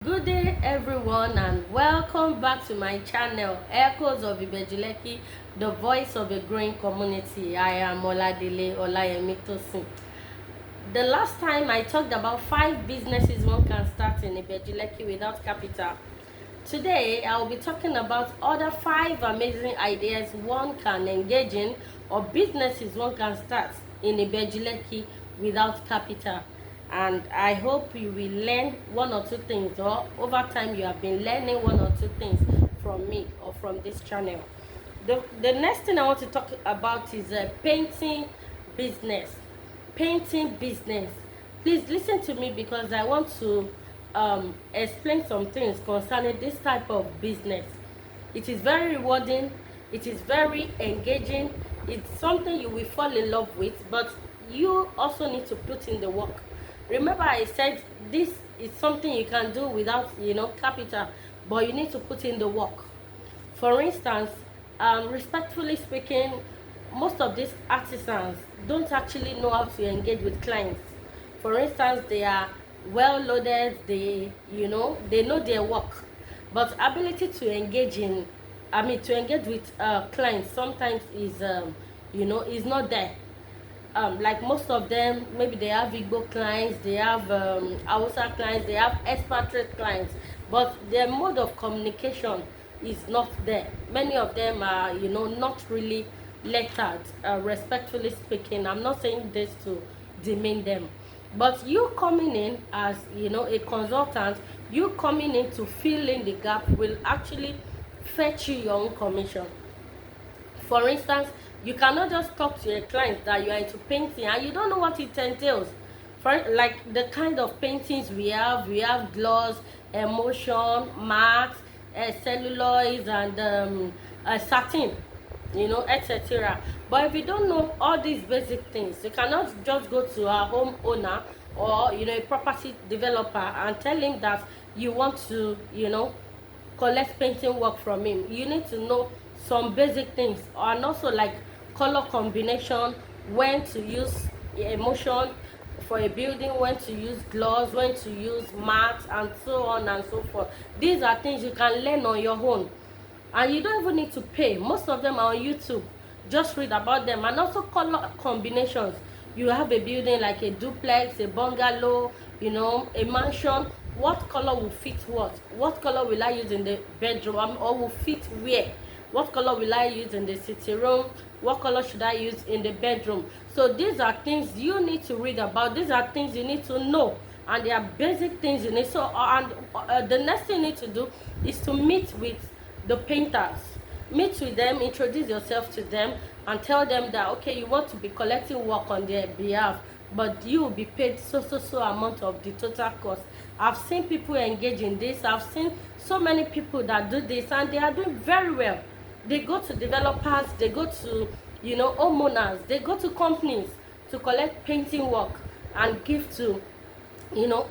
Good day everyone and welcome back to my channel Echoes of Ibeju-Lekki, the voice of a growing community. I am Oladele Olayemi Tosin. The last time I talked about 5 businesses one can start in Ibeju-Lekki without capital. Today I will be talking about other 5 amazing ideas one can engage in or businesses one can start in Ibeju-Lekki without capital. And I hope you will learn one or two things, or over time you have been learning one or two things from me or from this channel. The next thing I want to talk about is a painting business. Painting business. Please listen to me because I want to explain some things concerning this type of business. It is very rewarding, it is very engaging, it's something you will fall in love with, but you also need to put in the work. Remember I said this is something you can do without capital, but you need to put in the work. For instance, respectfully speaking, most of these artisans don't actually know how to engage with clients. For instance, they are well loaded, they know their work, but ability to engage with clients sometimes is not there. Like most of them, maybe they have Igbo clients, they have Hausa clients, they have expatriate clients, but their mode of communication is not there. Many of them are not really lettered, respectfully speaking. I'm not saying this to demean them, but you coming in as a consultant, you coming in to fill in the gap will actually fetch you your own commission. For instance, you cannot just talk to a client that you are into painting and you don't know what it entails. For like the kind of paintings we have gloss, emulsion, matte, celluloid, and satin, etc. But if you don't know all these basic things, you cannot just go to a homeowner or a property developer and tell him that you want to collect painting work from him. You need to know some basic things, and also like color combination, when to use emulsion for a building, when to use gloss, when to use matte, and so on and so forth. These are things you can learn on your own, and you don't even need to pay. Most of them are on YouTube. Just read about them. And also color combinations. You have a building like a duplex, a bungalow, a mansion. What color will fit what color will I use in the bedroom, or will fit where? What color will I use in the sitting room? What color should I use in the bedroom? So these are things you need to read about. These are things you need to know, and they are basic things you need. So the next thing you need to do is to meet with the painters. Meet with them, introduce yourself to them, and tell them that okay, you want to be collecting work on their behalf, but you will be paid so amount of the total cost. I've seen people engage in this. I've seen so many people that do this, and they are doing very well. They go to developers, they go to homeowners, they go to companies to collect painting work and give to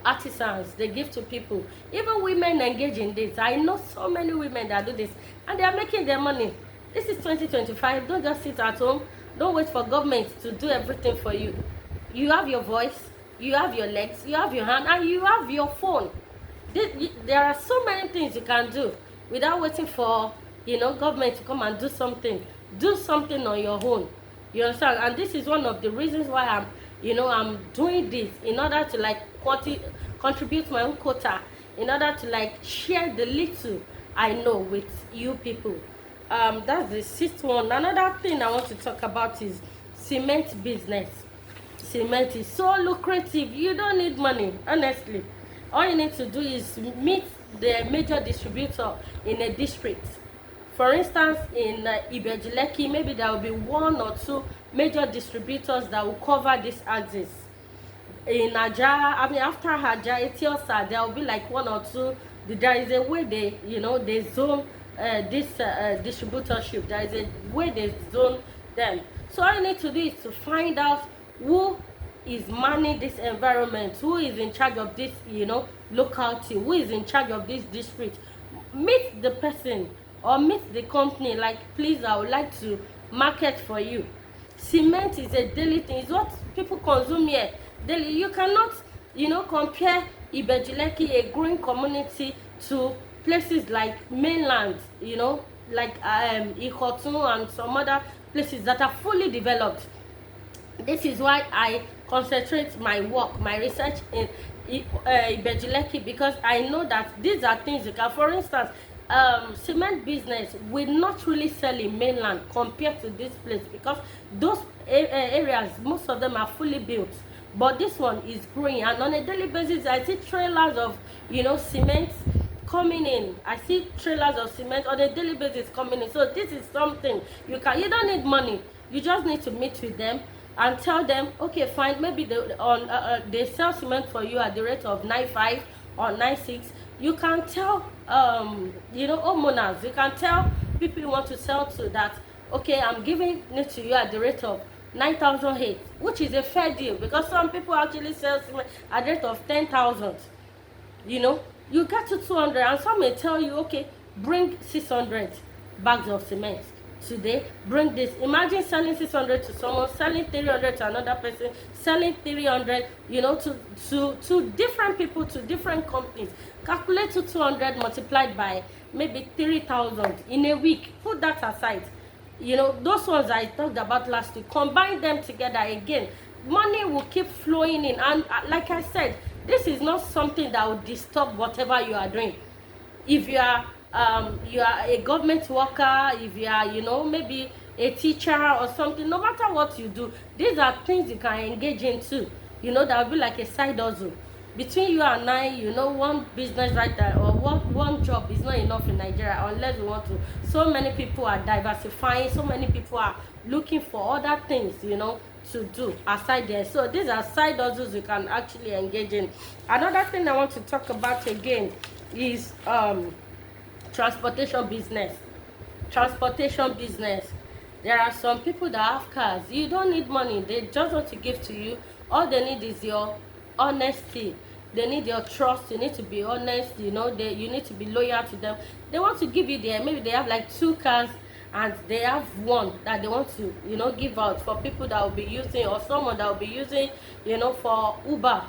artisans. They give to people. Even women engage in this. I know so many women that do this, and they are making their money. This is 2025. Don't just sit at home. Don't wait for government to do everything for you. You have your voice, you have your legs, you have your hand, and you have your phone. There are so many things you can do without waiting for government to come and do something. Do something on your own. You understand? And this is one of the reasons why I'm doing this, in order to like contribute my own quota, in order to like share the little I know with you people. That's the 6th one. Another thing I want to talk about is cement business. Cement is so lucrative. You don't need money, honestly. All you need to do is meet the major distributor in a district. For instance, in Ibeju-Lekki, maybe there will be 1 or 2 major distributors that will cover this axis. In Ajah, after Ajah, Etiosa, there will be like 1 or 2. There is a way they zone this distributorship. There is a way they zone them. So all you need to do is to find out who is manning this environment, who is in charge of this locality, who is in charge of this district. Meet the person or meet the company, like, please, I would like to market for you. Cement is a daily thing. It's what people consume here daily. You cannot compare Ibeju-Lekki, a growing community, to places like mainland, you know, like Ikotun and some other places that are fully developed. This is why I concentrate my work, my research in Ibeju-Lekki, because I know that these are things you can, for instance, cement business will not really sell in mainland compared to this place, because those areas, most of them are fully built, but this one is growing, and on a daily basis I see trailers of, you know, cement coming in. I see trailers of cement on a daily basis coming in. So this is something you don't need money, you just need to meet with them and tell them, okay, fine, maybe they sell cement for you at the rate of 9.5 or 9.6. You can tell you know, homeowners, you can tell people you want to sell to that, okay, I'm giving it to you at the rate of 9,008, which is a fair deal, because some people actually sell cement at the rate of 10,000. You know, you get to 200, and some may tell you, okay, bring 600 bags of cement today, bring this. Imagine selling 600 to someone, selling 300 to another person, selling 300, you know, to different people, to different companies. Calculate to 200 multiplied by maybe 3,000 in a week. Put that aside. You know, those ones I talked about last week, combine them together again, money will keep flowing in. And like I said, this is not something that will disturb whatever you are doing. If you are a government worker, if you are, you know, maybe a teacher or something, no matter what you do, these are things you can engage into. You know, that will be like a side hustle. Between you and I, you know, one business right there, or one job is not enough in Nigeria unless we want to. So many people are diversifying, so many people are looking for other things, you know, to do aside there. So these are side hustles you can actually engage in. Another thing I want to talk about again is transportation business. Transportation business. There are some people that have cars. You don't need money, they just want to give to you. All they need is your honesty. They need your trust. You need to be honest, you know, you need to be loyal to them. They want to give you their, maybe they have like 2 cars and they have one that they want to, you know, give out for people that will be using, or someone that will be using, you know, for Uber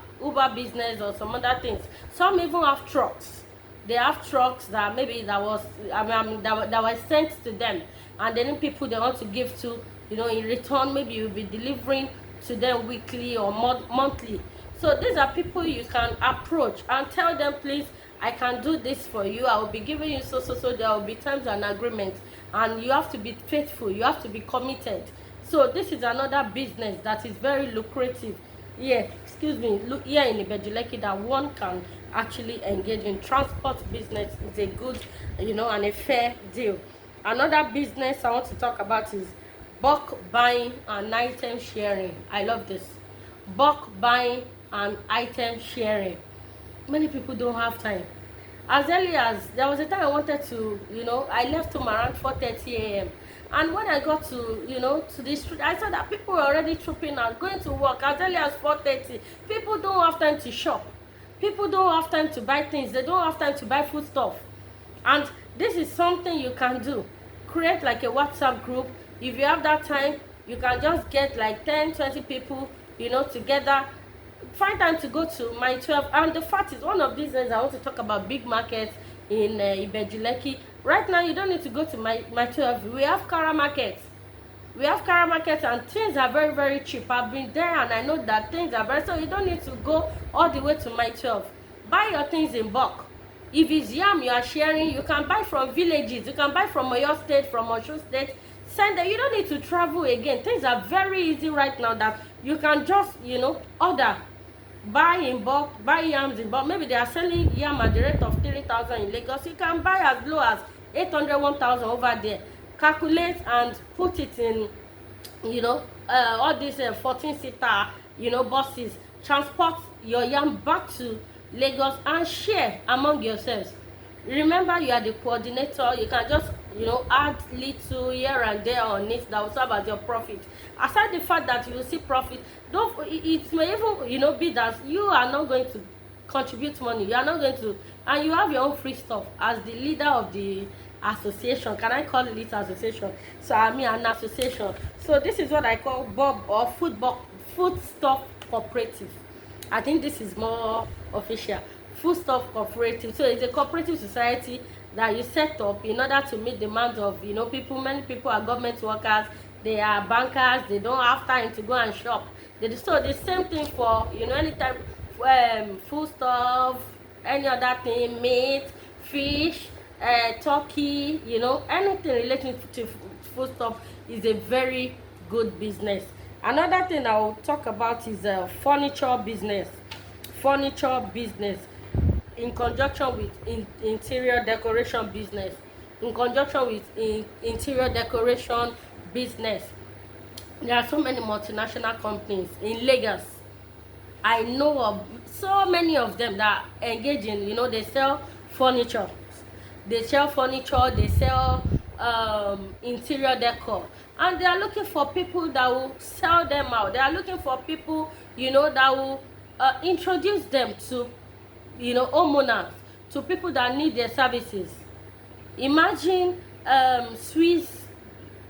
business or some other things. Some even have trucks. They have trucks that maybe that was that was sent to them, and then people they want to give to, you know, in return maybe you'll be delivering to them weekly or monthly. So these are people you can approach and tell them, please, I can do this for you, I will be giving you so. There will be terms and agreements, and you have to be faithful, you have to be committed. So this is another business that is very lucrative here, excuse me, look here in Ibeju-Lekki, that one can actually engage in. Transport business is a good, you know, and a fair deal. Another business I want to talk about is bulk buying and item sharing. I love this. Bulk buying and item sharing. Many people don't have time. As early as, there was a time I wanted to, you know, I left home around 4:30 a.m. and when I got to, you know, to the street, I saw that people were already trooping out, going to work as early as 4:30. People don't have time to shop. People don't have time to buy things. They don't have time to buy food stuff. And this is something you can do. Create like a WhatsApp group. If you have that time, you can just get like 10-20 people, you know, together. Find time to go to my 12. And the fact is, one of these days I want to talk about big markets in Ibeju-Lekki. Right now you don't need to go to my 12. We have Kara markets. We have Kara markets, and things are very, very cheap. I've been there and I know that things are very, so you don't need to go all the way to my 12. Buy your things in bulk. If it's yam you are sharing, you can buy from villages, you can buy from Oyo State, from Osun State. Send them. You don't need to travel again. Things are very easy right now that you can just, you know, order. Buy in bulk, buy yams in bulk. Maybe they are selling yam at the rate of 3,000 in Lagos. You can buy as low as 800, 1,000 over there. Calculate and put it in, you know, all these 14-seater, you know, buses. Transport your yam back to Lagos and share among yourselves. Remember, you are the coordinator. You can just, you know, add little here and there on it that will serve as your profit. Aside the fact that you will see profit, it may even, you know, be that you are not going to contribute money. You are not going to, and you have your own free stuff as the leader of the association. Can I call it association? So I mean an association. So this is what I call Bob or Foodstuff cooperative. I think this is more official. Foodstuff cooperative. So it's a cooperative society that you set up in order to meet demands of, you know, people. Many people are government workers, they are bankers, they don't have time to go and shop. So the same thing for, you know, anytime foodstuff, any other thing, meat, fish, turkey, you know, anything relating to foodstuff is a very good business. Another thing I will talk about is furniture business. Furniture business in conjunction with interior decoration business. In conjunction with interior decoration business. There are so many multinational companies in Lagos. I know of so many of them that engage in, you know, they sell furniture. They sell furniture, they sell interior decor. And they are looking for people that will sell them out. They are looking for people, you know, that will introduce them to, you know, homeowners, to people that need their services. Imagine Swiss,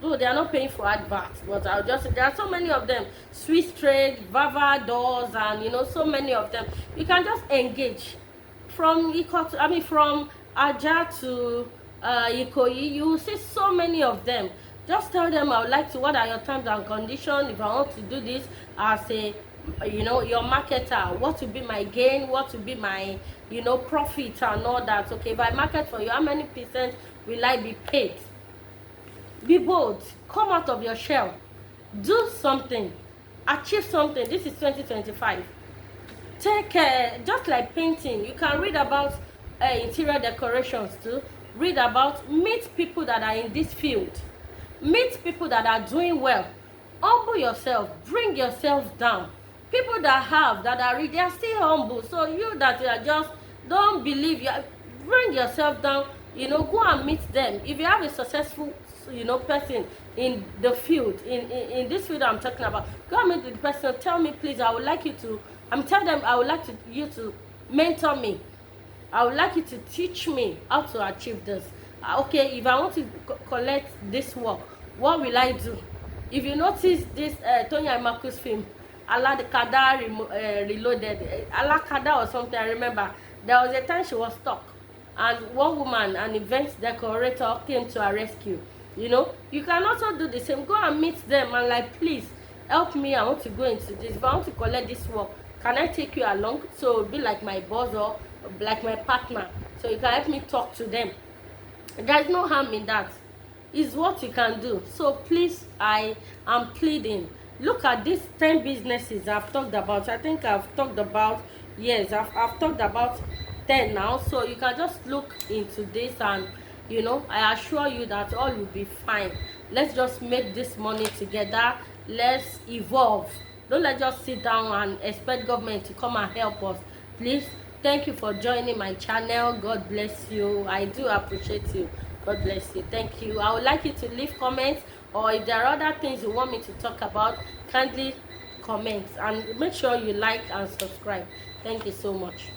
though they are not paying for adverts, but I'll just, there are so many of them. Swiss Trade, Vava Doors, and, you know, so many of them. You can just engage from from Aja to Ikoyi. You will see so many of them. Just tell them, I would like to, what are your terms and conditions? If I want to do this as a, you know, your marketer, what will be my gain, what will be my, you know, profit and all that. Okay, if I market for you, how many percent will I be paid? Be bold, come out of your shell, do something, achieve something. This is 2025. Take just like painting, you can read about interior decorations too. Read about, meet people that are in this field, meet people that are doing well. Humble yourself, bring yourself down. People that are they are still humble. So you that are just don't believe, you bring yourself down, you know, go and meet them. If you have a successful, you know, person in the field, in this field I'm talking about, go and meet the person. Tell me, please, I would like you to, tell them I would like you to mentor me. I would like you to teach me how to achieve this. Okay, if I want to collect this work, what will I do? If you notice this Tony Imaku's film, Alakada Reloaded, Alakada or something, I remember, there was a time she was stuck. And one woman, an event decorator, came to her rescue. You know, you can also do the same. Go and meet them and like, please, help me, I want to go into this. If I want to collect this work, can I take you along? So be like my boss or like my partner. So you can help me talk to them. There's no harm in that. It's what you can do. So please, I am pleading. Look at these 10 businesses I've talked about. I think I've talked about, yes, I've talked about 10 now. So you can just look into this and, you know, I assure you that all will be fine. Let's just make this money together. Let's evolve. Don't let's just sit down and expect government to come and help us. Please, thank you for joining my channel. God bless you. I do appreciate you. God bless you. Thank you. I would like you to leave comments, or if there are other things you want me to talk about, kindly comment and make sure you like and subscribe. Thank you so much.